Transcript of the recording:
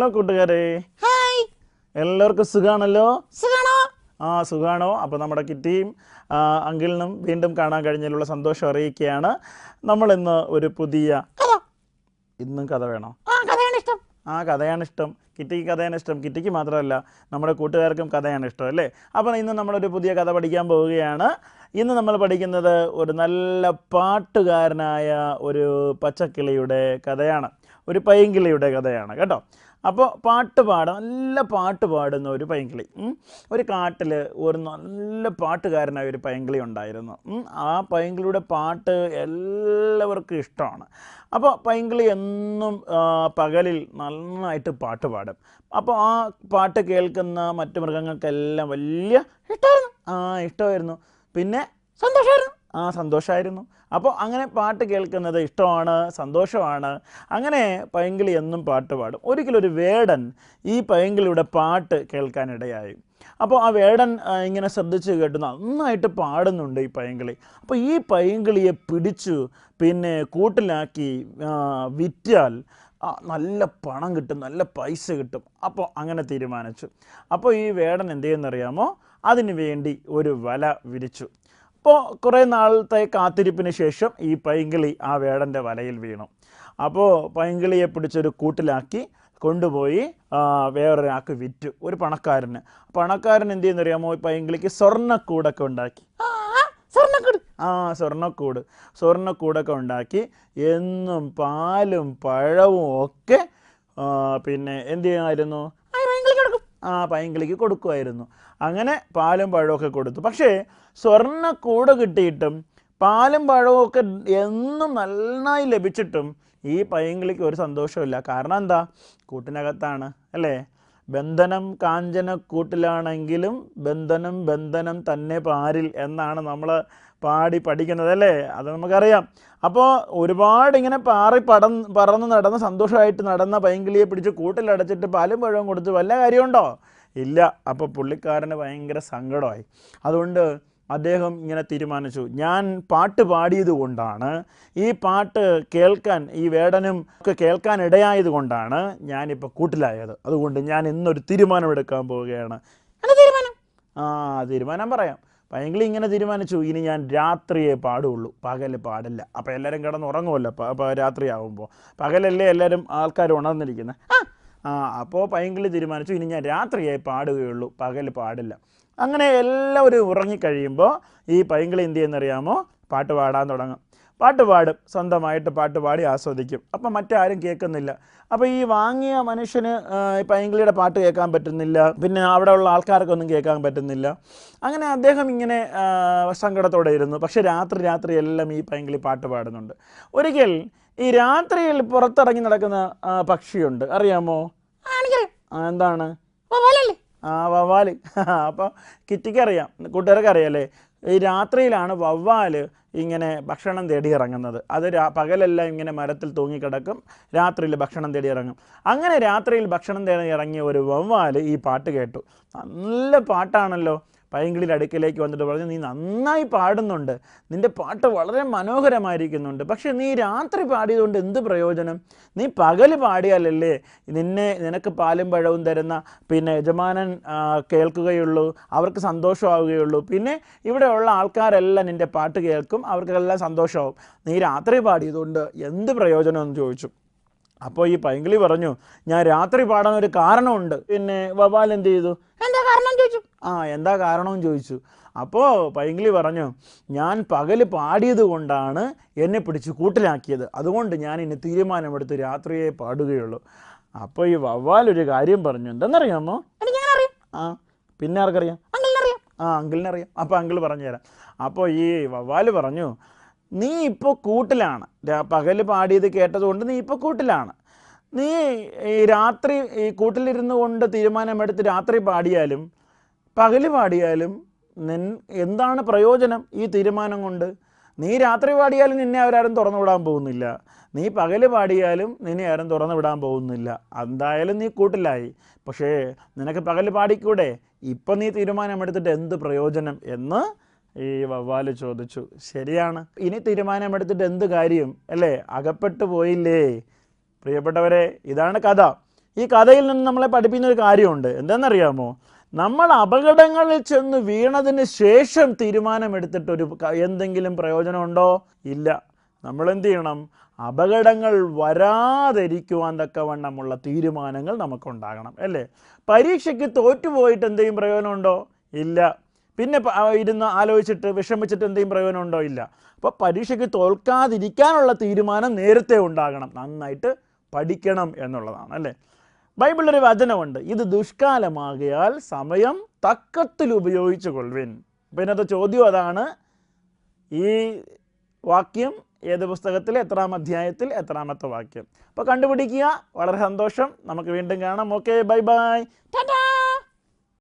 Hello കൂട്ടുകാരെ, hi, എല്ലാവർക്കും സുഖാണല്ലോ? സുഖാണോ? സുഖാണോ? അപ്പോൾ നമ്മുടെ കിറ്റിയും അങ്കിളിനും വീണ്ടും കാണാൻ കഴിഞ്ഞതിലുള്ള സന്തോഷം അറിയിക്കുകയാണ്. നമ്മളിന്ന് ഒരു പുതിയ കഥ. ഇന്നും കഥ വേണോ? കഥയാണ് ഇഷ്ടം. കഥയാണ് ഇഷ്ടം. കിറ്റിക്ക് കഥയാണ് ഇഷ്ടം. കിറ്റിക്ക് മാത്രമല്ല, നമ്മുടെ കൂട്ടുകാർക്കും കഥയാണ് ഇഷ്ടം അല്ലേ? അപ്പോൾ ഇന്ന് നമ്മളൊരു പുതിയ കഥ പഠിക്കാൻ പോവുകയാണ്. ഇന്ന് നമ്മൾ പഠിക്കുന്നത് ഒരു നല്ല പാട്ടുകാരനായ ഒരു പച്ചക്കിളിയുടെ കഥയാണ്, ഒരു പൈങ്കിളിയുടെ കഥയാണ് കേട്ടോ. അപ്പോൾ നല്ല പാട്ട് പാടുന്ന ഒരു പൈങ്കിളി. ഒരു കാട്ടിൽ ഒരു നല്ല പാട്ടുകാരനായ ഒരു പൈങ്കിളി ഉണ്ടായിരുന്നു. ആ പൈങ്കിളിയുടെ പാട്ട് എല്ലാവർക്കും ഇഷ്ടമാണ്. അപ്പോൾ പൈങ്കിളി എന്നും പകലിൽ നന്നായിട്ട് പാട്ട് പാടും. അപ്പോൾ ആ പാട്ട് കേൾക്കുന്ന മറ്റു മൃഗങ്ങൾക്കെല്ലാം വലിയ ഇഷ്ടമായിരുന്നു. പിന്നെ സന്തോഷമായിരുന്നു. അപ്പോൾ അങ്ങനെ പാട്ട് കേൾക്കുന്നത് ഇഷ്ടമാണ്, സന്തോഷമാണ്. അങ്ങനെ പൈങ്കിളി എന്നും പാട്ട് പാടും. ഒരിക്കലൊരു വേടൻ ഈ പൈങ്കിളിയുടെ പാട്ട് കേൾക്കാനിടയായി. അപ്പോൾ ആ വേടൻ ഇങ്ങനെ ശ്രദ്ധിച്ച് കേട്ട് നന്നായിട്ട് പാടുന്നുണ്ട് ഈ പൈങ്കിളി. അപ്പോൾ ഈ പൈങ്കിളിയെ പിടിച്ചു പിന്നെ കൂട്ടിലാക്കി വിറ്റാൽ നല്ല പണം കിട്ടും, നല്ല പൈസ കിട്ടും. അപ്പോൾ അങ്ങനെ തീരുമാനിച്ചു. അപ്പോൾ ഈ വേടൻ എന്ത് ചെയ്യുന്നറിയാമോ? അതിനു വേണ്ടി ഒരു വല വിരിച്ചു. അപ്പോൾ കുറേ നാളത്തെ കാത്തിരിപ്പിന് ശേഷം ഈ പൈങ്കിളി ആ വേടൻ്റെ വലയിൽ വീണു. അപ്പോൾ പൈങ്കിളിയെ പിടിച്ചൊരു കൂട്ടിലാക്കി കൊണ്ടുപോയി വേറൊരാൾക്ക് വിറ്റു, ഒരു പണക്കാരന്. പണക്കാരൻ എന്ത് ചെയ്യുന്നറിയാമോ? ഈ പൈങ്കിളിക്ക് സ്വർണ്ണക്കൂടൊക്കെ ഉണ്ടാക്കി. സ്വർണ്ണക്കൂടൊക്കെ ഉണ്ടാക്കി എന്നും പാലും പഴവും ഒക്കെ പിന്നെ എന്ത് ചെയ്യുമായിരുന്നു? പൈങ്കിളിക്ക് കൊടുക്കുമായിരുന്നു. അങ്ങനെ പാലും പഴമൊക്കെ കൊടുത്തു. പക്ഷേ സ്വർണ്ണക്കൂട് കിട്ടിയിട്ടും പാലും പഴവും ഒക്കെ എന്നും നന്നായി ലഭിച്ചിട്ടും ഈ പൈങ്കിളിക്ക് ഒരു സന്തോഷമില്ല. കാരണം എന്താ? കൂട്ടിനകത്താണ് അല്ലേ? ബന്ധനം കാഞ്ചന കൂട്ടിലാണെങ്കിലും ബന്ധനം തന്നെ പാരിൽ എന്നാണ് നമ്മൾ പഠിക്കുന്നത് അല്ലേ? അത് നമുക്കറിയാം. അപ്പോൾ ഒരുപാട് ഇങ്ങനെ പറന്ന് നടന്ന് സന്തോഷമായിട്ട് നടന്ന പൈങ്കിളിയെ പിടിച്ച് കൂട്ടിലടച്ചിട്ട് പാലും പഴവും കൊടുത്ത് വല്ല കാര്യമുണ്ടോ? ഇല്ല. അപ്പോൾ പുള്ളിക്കാരന് ഭയങ്കര സങ്കടമായി. അതുകൊണ്ട് അദ്ദേഹം ഇങ്ങനെ തീരുമാനിച്ചു, ഞാൻ പാട്ട് പാടിയത് കൊണ്ടാണ്, ഈ പാട്ട് കേൾക്കാൻ ഈ വേടനും ഒക്കെ കേൾക്കാൻ ഇടയായത് കൊണ്ടാണ് ഞാനിപ്പോൾ കൂട്ടിലായത്. അതുകൊണ്ട് ഞാൻ ഇന്നൊരു തീരുമാനമെടുക്കാൻ പോവുകയാണ്. തീരുമാനം പറയാം. പൈങ്കിളി ഇങ്ങനെ തീരുമാനിച്ചു, ഇനി ഞാൻ രാത്രിയേ പാടുള്ളൂ, പകൽ പാടില്ല. അപ്പോൾ എല്ലാവരും കിടന്ന് ഉറങ്ങുമല്ലോ രാത്രിയാകുമ്പോൾ. പകലല്ലേ എല്ലാവരും ആൾക്കാർ ഉണർന്നിരിക്കുന്നത്. അപ്പോൾ പൈങ്കിളി തീരുമാനിച്ചു, ഇനി ഞാൻ രാത്രിയേ പാടുകയുള്ളൂ, പകൽ പാടില്ല. അങ്ങനെ എല്ലാവരും ഉറങ്ങിക്കഴിയുമ്പോൾ ഈ പൈങ്കിളി എന്ത് ചെയ്യുന്നറിയാമോ? പാട്ട് പാടാൻ തുടങ്ങും. പാട്ട് പാടും, സ്വന്തമായിട്ട് പാട്ട് പാടി ആസ്വദിക്കും. അപ്പം മറ്റാരും കേൾക്കുന്നില്ല. അപ്പോൾ ഈ വാങ്ങിയ മനുഷ്യന് പൈങ്കിളിയുടെ പാട്ട് കേൾക്കാൻ പറ്റുന്നില്ല, പിന്നെ അവിടെയുള്ള ആൾക്കാർക്കൊന്നും കേൾക്കാൻ പറ്റുന്നില്ല. അങ്ങനെ അദ്ദേഹം ഇങ്ങനെ സങ്കടത്തോടെ ഇരുന്നു. പക്ഷെ രാത്രി എല്ലാം ഈ പൈങ്കിളി പാട്ട് പാടുന്നുണ്ട്. ഒരിക്കൽ ഈ രാത്രിയിൽ പുറത്തിറങ്ങി നടക്കുന്ന പക്ഷിയുണ്ട്, അറിയാമോ? എന്താണ്? വവ്വാല്. അപ്പോൾ കിറ്റിക്ക് അറിയാം, കൂട്ടുകാർക്ക് അറിയാമല്ലേ? ഈ രാത്രിയിലാണ് വവ്വാല് ഇങ്ങനെ ഭക്ഷണം തേടി ഇറങ്ങുന്നത്. അത് പകലെല്ലാം ഇങ്ങനെ മരത്തിൽ തൂങ്ങിക്കിടക്കും, രാത്രിയിൽ ഭക്ഷണം തേടി ഇറങ്ങും. അങ്ങനെ രാത്രിയിൽ ഭക്ഷണം തേടി ഇറങ്ങിയ ഒരു വവ്വാല് ഈ പാട്ട് കേട്ടു. നല്ല പാട്ടാണല്ലോ. പൈങ്കിളിയുടെ അടുക്കിലേക്ക് വന്നിട്ട് പറഞ്ഞു, നീ നന്നായി പാടുന്നുണ്ട്, നിൻ്റെ പാട്ട് വളരെ മനോഹരമായിരിക്കുന്നുണ്ട്. പക്ഷേ നീ രാത്രി പാടിയതുകൊണ്ട് എന്ത് പ്രയോജനം? നീ പകൽ പാടിയാലല്ലേ നിനക്ക് പാലും പഴവും തരുന്ന പിന്നെ യജമാനൻ കേൾക്കുകയുള്ളൂ, അവർക്ക് സന്തോഷമാവുകയുള്ളൂ. പിന്നെ ഇവിടെയുള്ള ആൾക്കാരെല്ലാം നിൻ്റെ പാട്ട് കേൾക്കും, അവർക്കെല്ലാം സന്തോഷമാവും. നീ രാത്രി പാടിയതുകൊണ്ട് എന്ത് പ്രയോജനം എന്ന് ചോദിച്ചു. അപ്പോൾ ഈ പൈങ്കിളി പറഞ്ഞു, ഞാൻ രാത്രി പാടാൻ ഒരു കാരണമുണ്ട്. പിന്നെ വവ്വാൽ എന്ത് ചെയ്തു? എന്താ കാരണമെന്ന് ചോദിച്ചു. അപ്പോൾ പൈങ്കിളി പറഞ്ഞു, ഞാൻ പകൽ പാടിയത് കൊണ്ടാണ് എന്നെ പിടിച്ച് കൂട്ടിലാക്കിയത്, അതുകൊണ്ട് ഞാൻ ഇനി തീരുമാനമെടുത്ത് രാത്രിയെ പാടുകയുള്ളൂ. അപ്പോൾ ഈ വവ്വാൽ ഒരു കാര്യം പറഞ്ഞു. എന്തെന്നറിയാമോ? പിന്നെ ആർക്കറിയാം? അങ്കിളിനറിയാം. അപ്പോൾ അങ്കിൾ പറഞ്ഞു തരാം. അപ്പോൾ ഈ വവ്വാൽ പറഞ്ഞു, നീ ഇപ്പോൾ കൂട്ടിലാണ്, പകൽ പാടിയത് കേട്ടതുകൊണ്ട് നീ ഇപ്പോൾ കൂട്ടിലാണ്. നീ ഈ രാത്രി ഈ കൂട്ടിലിരുന്ന് കൊണ്ട് തീരുമാനമെടുത്ത് രാത്രി പാടിയാലും പകൽ പാടിയാലും എന്താണ് പ്രയോജനം ഈ തീരുമാനം കൊണ്ട്? നീ രാത്രി പാടിയാലും നിന്നെ അവരാരും തുറന്നു വിടാൻ പോകുന്നില്ല, നീ പകൽ പാടിയാലും നിന്നെ ആരും തുറന്നു വിടാൻ പോകുന്നില്ല. എന്തായാലും നീ കൂട്ടിലായി. പക്ഷേ നിനക്ക് പകൽ പാടിക്കൂടെ? ഇപ്പം നീ തീരുമാനമെടുത്തിട്ട് എന്ത് പ്രയോജനം എന്ന് ഈ വവ്വാല് ചോദിച്ചു. ശരിയാണ്, ഇനി തീരുമാനമെടുത്തിട്ട് എന്ത് കാര്യം അല്ലേ? അകപ്പെട്ടു പോയില്ലേ? പ്രിയപ്പെട്ടവരെ, ഇതാണ് കഥ. ഈ കഥയിൽ നിന്ന് നമ്മളെ പഠിപ്പിക്കുന്ന ഒരു കാര്യമുണ്ട്. എന്താണെന്നറിയാമോ? നമ്മൾ അപകടങ്ങളിൽ ചെന്ന് വീണതിന് ശേഷം തീരുമാനമെടുത്തിട്ടൊരു എന്തെങ്കിലും പ്രയോജനമുണ്ടോ? ഇല്ല. നമ്മളെന്ത് ചെയ്യണം? അപകടങ്ങൾ വരാതിരിക്കുവാൻ തക്കവണ്ണമുള്ള തീരുമാനങ്ങൾ നമുക്കുണ്ടാകണം, അല്ലേ? പരീക്ഷയ്ക്ക് തോറ്റുപോയിട്ട് എന്തെങ്കിലും പ്രയോജനമുണ്ടോ? ഇല്ല. പിന്നെ ഇരുന്ന് ആലോചിച്ചിട്ട് വിഷമിച്ചിട്ട് എന്തെങ്കിലും പ്രയോജനമുണ്ടോ? ഇല്ല. അപ്പോൾ പരീക്ഷയ്ക്ക് തോൽക്കാതിരിക്കാനുള്ള തീരുമാനം നേരത്തെ ഉണ്ടാകണം. നന്നായിട്ട് പഠിക്കണം എന്നുള്ളതാണ്, അല്ലേ? ബൈബിളിലൊരു വചനമുണ്ട്, ഇത് ദുഷ്കാലമാകയാൽ സമയം തക്കത്തിൽ ഉപയോഗിച്ചു കൊള്ളുവിൻ. പിന്നെ ചോദ്യം അതാണ്, ഈ വാക്യം ഏത് പുസ്തകത്തിൽ, എത്രാം അധ്യായത്തിൽ, എത്രാമത്തെ വാക്യം? അപ്പോൾ കണ്ടുപിടിക്കുക. വളരെ സന്തോഷം. നമുക്ക് വീണ്ടും കാണാം. Okay, bye bye, Tata.